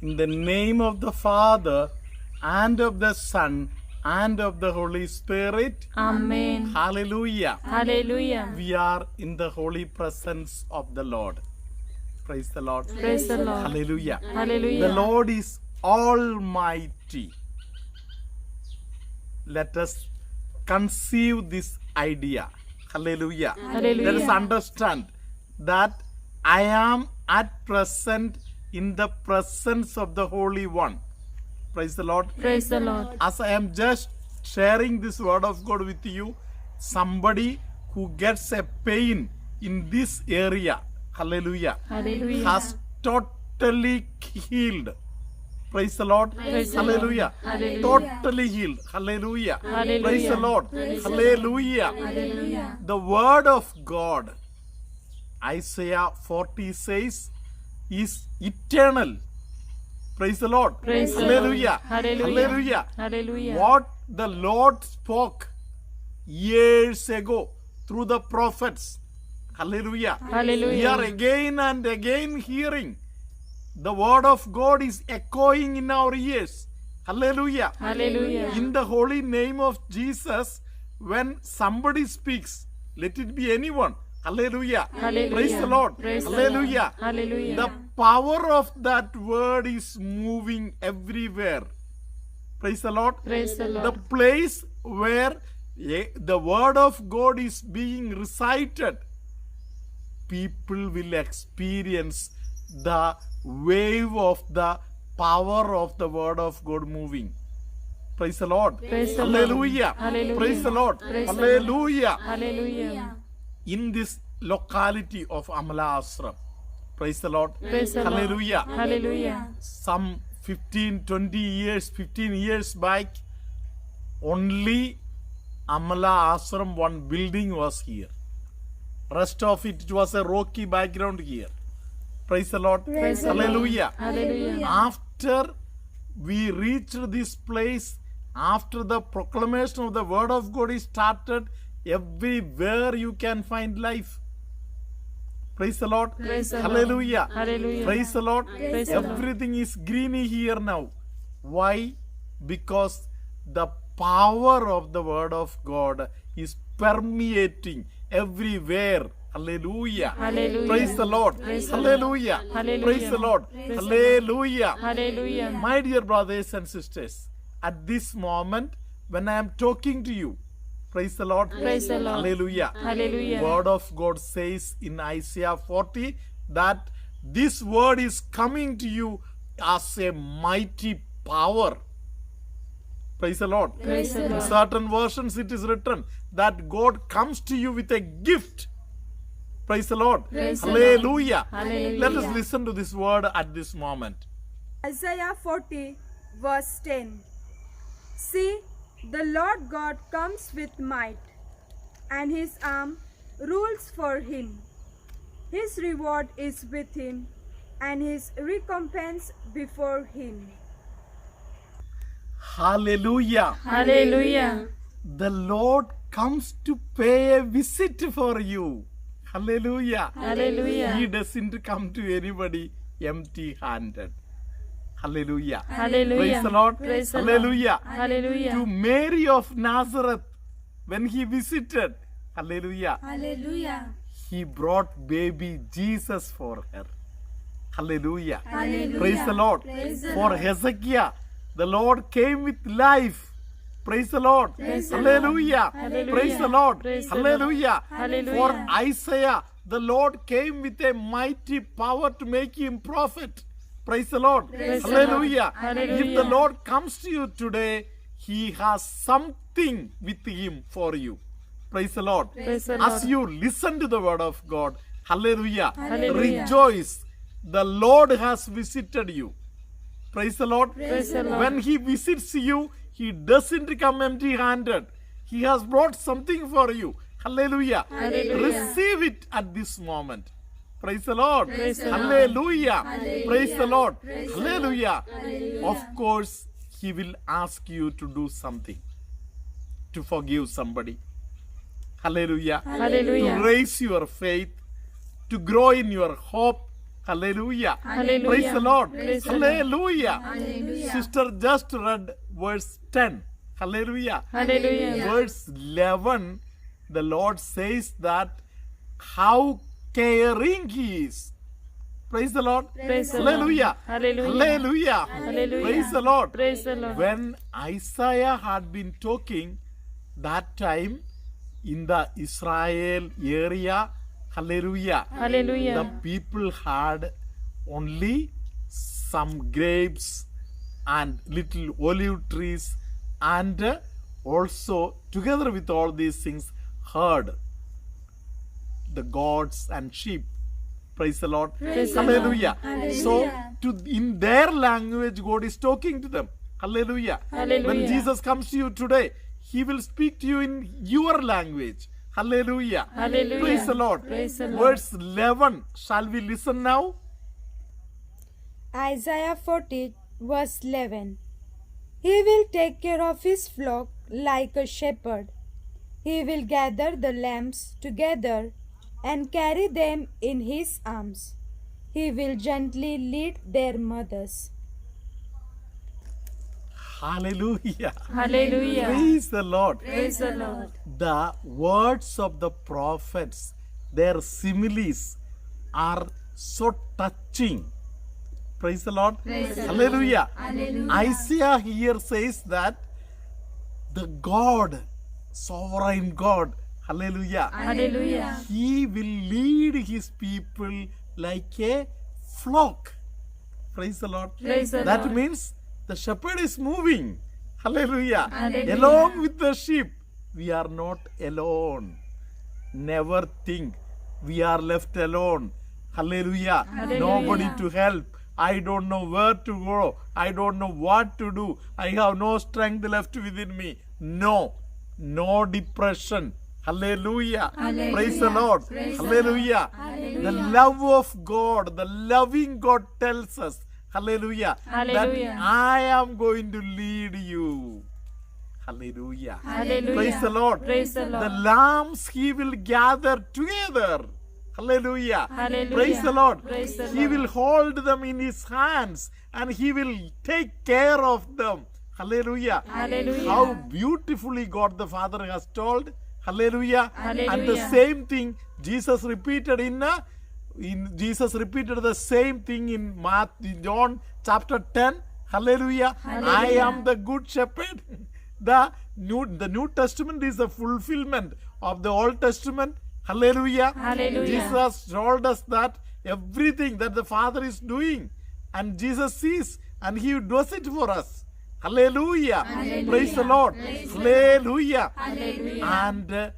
In the name of the Father, and of the Son, and of the Holy Spirit. Amen. Hallelujah. Hallelujah. We are in the holy presence of the Lord. Praise the Lord. Praise the Lord. Hallelujah. Hallelujah. The Lord is almighty. Let us conceive this idea. Hallelujah. Hallelujah. Let us understand that I am at present in the presence of the Holy One. Praise the Lord. Praise the Lord. As I am just sharing this word of God with you, somebody who gets a pain in this area, hallelujah, Hallelujah. has totally healed. Praise the Lord. Praise the Hallelujah. Lord. Hallelujah. Totally healed. Hallelujah. Hallelujah. Praise the Lord. Praise the Hallelujah. Hallelujah. The word of God, Isaiah 40 says, is eternal. Praise the Lord. Praise the Hallelujah. Lord. Hallelujah. Hallelujah. Hallelujah. What the Lord spoke years ago through the prophets. Hallelujah. Hallelujah. We are again and again hearing. The word of God is echoing in our ears. Hallelujah. Hallelujah. In the holy name of Jesus, when somebody speaks, let it be anyone. Hallelujah. Hallelujah. Praise the Lord. Praise the Hallelujah. Lord. Hallelujah. The power of that word is moving everywhere. Praise the Lord. Praise the The Lord. place where the word of God is being recited, people will experience the wave of the power of the word of God moving. Praise the Lord. Praise the Lord. Hallelujah. Hallelujah. Praise the Lord. Praise the Lord. Hallelujah. Hallelujah. In this locality of Amala Ashram, praise the Lord. Praise the Lord. Hallelujah. Hallelujah. Some 15 years back, only Amala Ashram one building was here. Rest of it was a rocky background here. Praise the Lord. Praise the Lord. Hallelujah. Hallelujah. After we reached this place, after the proclamation of the word of God is started, everywhere you can find life. Praise the Lord. Praise the Lord. Hallelujah. Hallelujah. Praise the Lord. Praise the Lord. Everything is greeny here now. Why? Because the power of the word of God is permeating everywhere. Hallelujah. Hallelujah. Praise the Lord. Praise the Hallelujah. Hallelujah. Praise the Lord. Praise the Hallelujah. Hallelujah. My dear brothers and sisters, at this moment when I am talking to you, praise the Lord. Praise the Lord. Hallelujah. Hallelujah. Word of God says in Isaiah 40 that this word is coming to you as a mighty power. Praise the Lord. Praise the In Lord. certain versions it is written that God comes to you with a gift. Praise the Lord. Praise the Hallelujah. Hallelujah. Let us listen to this word at this moment. Isaiah 40 verse 10. See, the Lord God comes with might, and his arm rules for him. His reward is with him, and his recompense before him. Hallelujah. Hallelujah. The Lord comes to pay a visit for you. Hallelujah. Hallelujah. He doesn't come to anybody empty handed. Hallelujah. Hallelujah. Praise the Lord. Praise the Lord. Hallelujah. To Hallelujah. Mary of Nazareth, when he visited, hallelujah, Hallelujah. he brought baby Jesus for her. Hallelujah. Hallelujah. Praise the Lord. Praise the For Hezekiah, the Lord came with life. Praise the Lord. Praise the Hallelujah. Hallelujah. Praise the Lord. Praise the Hallelujah. Hallelujah. For Isaiah, the Lord came with a mighty power to make him prophet. Praise the Lord. Praise the Hallelujah. Lord. If Hallelujah. the Lord comes to you today, he has something with him for you. Praise the Lord. Praise the As Lord. you listen to the word of God, hallelujah, Hallelujah. rejoice. The Lord has visited you. Praise the Lord. Praise the Lord. When he visits you, he doesn't come empty handed. He has brought something for you. Hallelujah. Hallelujah. Receive it at this moment. Praise the Lord. Praise the Lord. Hallelujah. Hallelujah. Praise the Lord. Praise the Hallelujah. Hallelujah. Of course, he will ask you to do something, to forgive somebody. Hallelujah. Hallelujah. To raise your faith, to grow in your hope. Hallelujah. Hallelujah. Praise the Lord. Praise the Lord. Hallelujah. Sister just read verse 10. Hallelujah. Hallelujah. Verse 11, the Lord says that how caring He is. Praise the Lord. Praise the Lord. Hallelujah. Hallelujah. Hallelujah. Hallelujah. Praise the Lord. Praise the Lord. When Isaiah had been talking that time in the Israel area, hallelujah, the Hallelujah. people had only some grapes and little olive trees, and also together with all these things herd the goats and sheep. Praise the Lord. Praise the Hallelujah. So in their language God is talking to them. Hallelujah. Hallelujah. When Jesus comes to you today, He will speak to you in your language. Hallelujah. Hallelujah. Praise the Lord. Praise the Lord. Verse 11. Shall we listen now? Isaiah 40, verse 11. He will take care of his flock like a shepherd. He will gather the lambs together and carry them in his arms. He will gently lead their mothers. Hallelujah. Hallelujah. Praise the Lord. Praise the Lord. The words of the prophets, their similes are so touching. Praise the Lord. Hallelujah. Isaiah here says that the God, sovereign God, hallelujah, Hallelujah. He will lead His people like a flock. Praise the Lord. Praise the That Lord. means the shepherd is moving. Hallelujah. Hallelujah. Along with the sheep. We are not alone. Never think we are left alone. Hallelujah. Hallelujah. Nobody to help. I don't know where to go. I don't know what to do. I have no strength left within me. No. No depression. Hallelujah. Hallelujah. Praise the Lord. Praise the Hallelujah. Hallelujah. The love of God, the loving God tells us, hallelujah, Hallelujah. that I am going to lead you. Hallelujah. Hallelujah. Praise the Lord. Praise the The Lord. lambs He will gather together. Hallelujah. Hallelujah. Praise the Lord. Praise the He Lord. will hold them in His hands and He will take care of them. Hallelujah. Hallelujah. How beautifully God the Father has told. Hallelujah. And the Hallelujah. same thing Jesus repeated Jesus repeated the same thing in John chapter 10. Hallelujah. I am the good shepherd. The New Testament is the fulfillment of the Old Testament. Hallelujah. Hallelujah. Jesus told us that everything that the Father is doing, and Jesus sees, and He does it for us. Hallelujah. Praise the Lord. Hallelujah. Hallelujah. And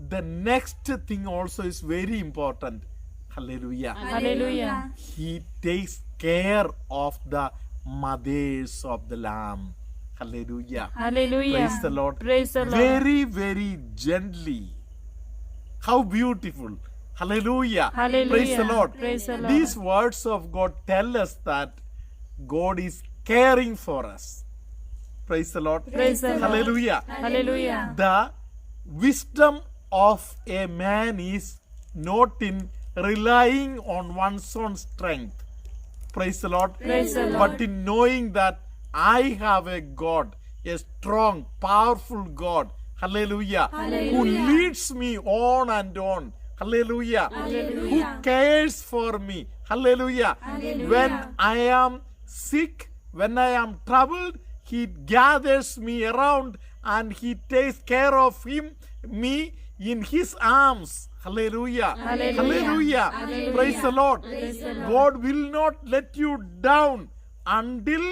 the next thing also is very important. Hallelujah. Hallelujah. He takes care of the mothers of the lamb. Hallelujah. Hallelujah. Praise the Lord. Praise the Lord. Very, very gently. How beautiful. Hallelujah. Hallelujah. Praise the Lord. Praise the Lord. These words of God tell us that God is caring for us. Praise the Lord. Praise the Lord. Hallelujah. Hallelujah. The wisdom of a man is not in relying on one's own strength. Praise the Lord. Praise the Lord. But in knowing that I have a God, a strong, powerful God, hallelujah, who leads me on and on, hallelujah, who cares for me, hallelujah. When I am sick, when I am troubled, He gathers me around and He takes care of me in His arms. Hallelujah. Hallelujah. Hallelujah. Praise the Lord. God will not let you down until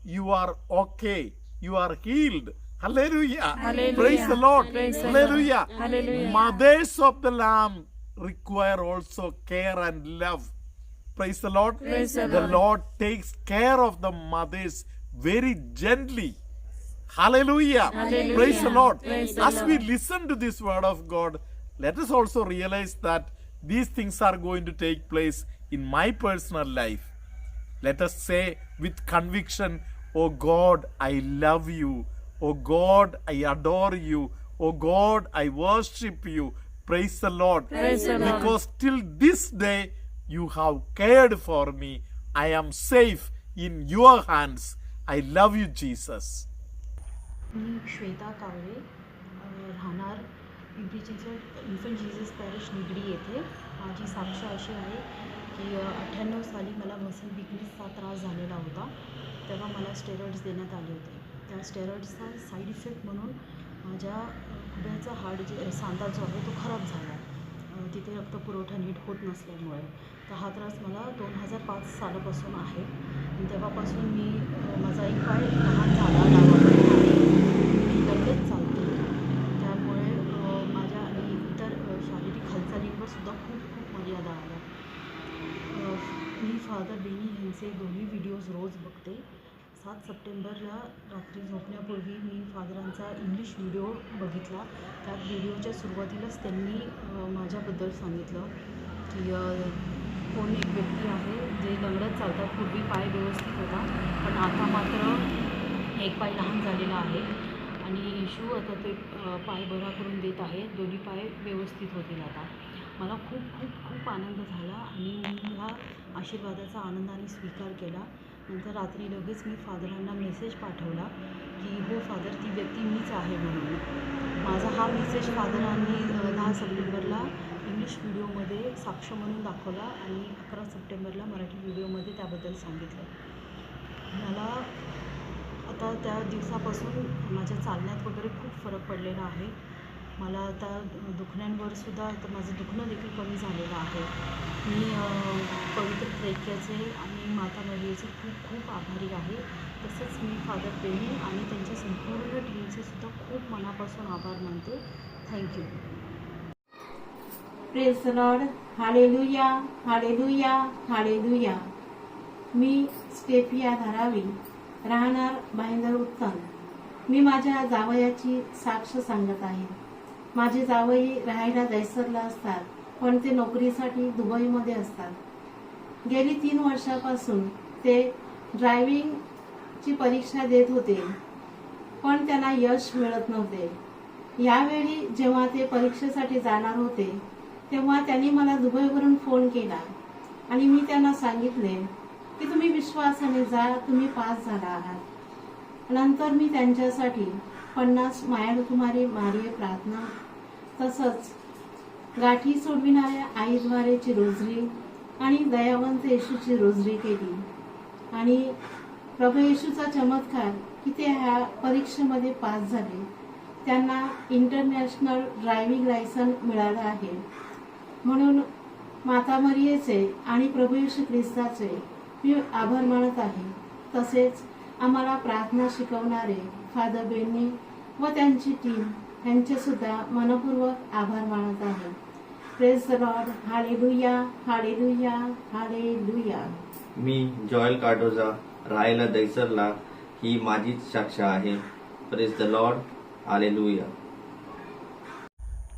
you are okay. You are healed. Hallelujah. Hallelujah. Praise the Lord. Praise the Hallelujah. Lord. Hallelujah. Mothers of the Lamb require also care and love. Praise the Lord. Praise the The Lord. Lord takes care of the mothers very gently. Hallelujah. Hallelujah. Praise the Lord. Praise the As we Lord. listen to this word of God, let us also realize that these things are going to take place in my personal life. Let us say with conviction, "Oh God, I love you. Oh God, I adore you. Oh God, I worship you." Praise the Lord. Praise the Lord. Because till this day, You have cared for me. I am safe in your hands. I love you, Jesus. मी श्वेता कावळे राहणार Pimpri Chinchwad infant Jesus parish Nigdi येथे. माझी साक्ष अशी आहे की 98 साली मला muscle विकनेसचा त्रास झालेला होता. तेव्हा मला स्टेरॉइड्स देण्यात आले होते. त्या स्टेरॉइड्सचा साईड इफेक्ट म्हणून माझ्या खुब्याचा हाड जे सांधा जो आहे तो खराब झाला. तिथे रक्तपुरवठा नीट होत नसल्यामुळे तर हा त्रास मला 2005 सालापासून आहे. आणि तेव्हापासून मी माझा एक पाय लहान झाला डावाकडे आहे. मी लगेच चालते. त्यामुळे माझ्या आणि इतर शारीरिक हालचालींवर सुद्धा खूप मर्यादा आल्या. मी फादर बेनी यांचे दोन्ही व्हिडिओज रोज बघते. 7 सप्टेंबरला रात्री झोपण्यापूर्वी मी फादरांचा इंग्लिश व्हिडिओ बघितला. त्या व्हिडिओच्या सुरुवातीलाच त्यांनी माझ्याबद्दल सांगितलं की कोण एक व्यक्ती आहे जे लंगडत चालतात. पूर्वी पाय व्यवस्थित होता पण आता मात्र एक पाय लहान झालेला आहे आणि येशू आता ते पाय बरा करून देत आहे. दोन्ही पाय व्यवस्थित होतील आता. मला खूप आनंद झाला आणि मी ह्या आशीर्वादाचा आनंदाने स्वीकार केला. नंतर रात्री लगेच मी फादरांना मेसेज पाठवला की हो फादर, ती व्यक्ती मीच आहे म्हणून. माझा हा मेसेज फादरांनी 10 सप्टेंबरला इंग्लिश व्हिडिओमध्ये साक्ष म्हणून दाखवला आणि 11 सप्टेंबरला मराठी व्हिडिओमध्ये त्याबद्दल सांगितलं. मला आता त्या दिवसापासून माझ्या चालण्यात वगैरे खूप फरक पडलेला आहे. मला आता दुखण्यांवर सुद्धा आता माझं दुखणं देखील कमी झालेलं आहे. मी पवित्र त्रैक्याचे आणि माता मरियेचे खूप आभारी आहे. तसंच मी फादर बेनी आणि त्यांच्या संपूर्ण टीमचे सुद्धा खूप मनापासून आभार मानते. Thank you. Praise the lord. Hallelujah, hallelujah, hallelujah. मी स्टेफिया धारावी, राहणार भाईंदर उत्तम. मी माझ्या जावयाची साक्ष सांगत आहे. माझे जावई राहायला जैसरला असतात पण ते नोकरीसाठी दुबईमध्ये असतात. गेली 3 वर्षापासून ते ड्रायव्हिंगची परीक्षा देत होते पण त्यांना यश मिळत नव्हते. यावेळी जेव्हा ते परीक्षेसाठी जाणार होते तेव्हा त्यांनी मला दुबईवरून फोन केला आणि मी त्यांना सांगितले की तुम्ही विश्वासाने जा, तुम्ही पास झाला आहात. नंतर मी त्यांच्यासाठी 50 मायाकुमारी मारिये प्रार्थना तसंच गाठी सोडविणाऱ्या आईद्वारेची रोजरी आणि दयावंत येशूची रोजरी केली. आणि प्रभू येशूचा चमत्कार की ते ह्या परीक्षेमध्ये पास झाले. त्यांना इंटरनॅशनल ड्रायव्हिंग लायसन मिळालं आहे. म्हणून माता मरियेचे आणि प्रभू येशू ख्रिस्ताचे मी आभार मानत आहे. तसेच आम्हाला प्रार्थना शिकवणारे फादर बेनी व त्यांची टीम यांचे सुद्धा मनपूर्वक आभार मानत आहे. Praise the lord. Hallelujah, hallelujah, hallelujah. मी जॉयल कार्डोजा, राहायला दैसरला. ही माझीच साक्ष आहे. Praise the lord. Hallelujah.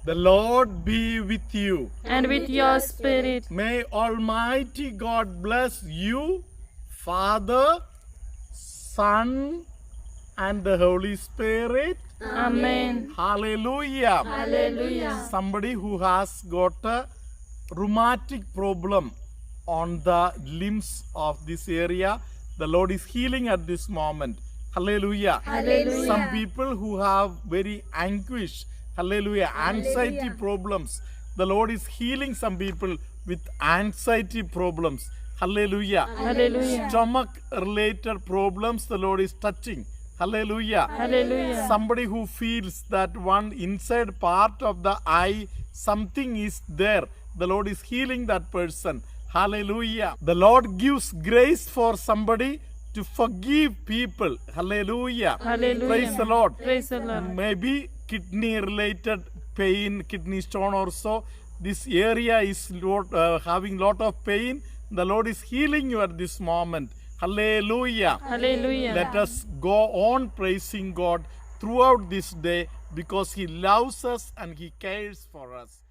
The Lord be with you. And with your spirit. May Almighty God bless you, Father, Son, and the Holy Spirit. Amen. Hallelujah. Hallelujah. Somebody who has got a rheumatic problem on the limbs of this area, the Lord is healing at this moment. Hallelujah. Hallelujah. Some people who have very anguish, hallelujah, anxiety problems, the Lord is healing some people with anxiety problems. Hallelujah. Hallelujah. Stomach related problems, the Lord is touching. Hallelujah. Hallelujah. Somebody who feels that one inside part of the eye, something is there, the Lord is healing that person. Hallelujah. The Lord gives grace for somebody to forgive people. Hallelujah. Hallelujah. Praise the Lord. Praise the Lord. Maybe kidney related pain, kidney stone or so, this area is having lot of pain, the Lord is healing you at this moment. Hallelujah. Hallelujah. Let us go on praising God throughout this day because He loves us and He cares for us.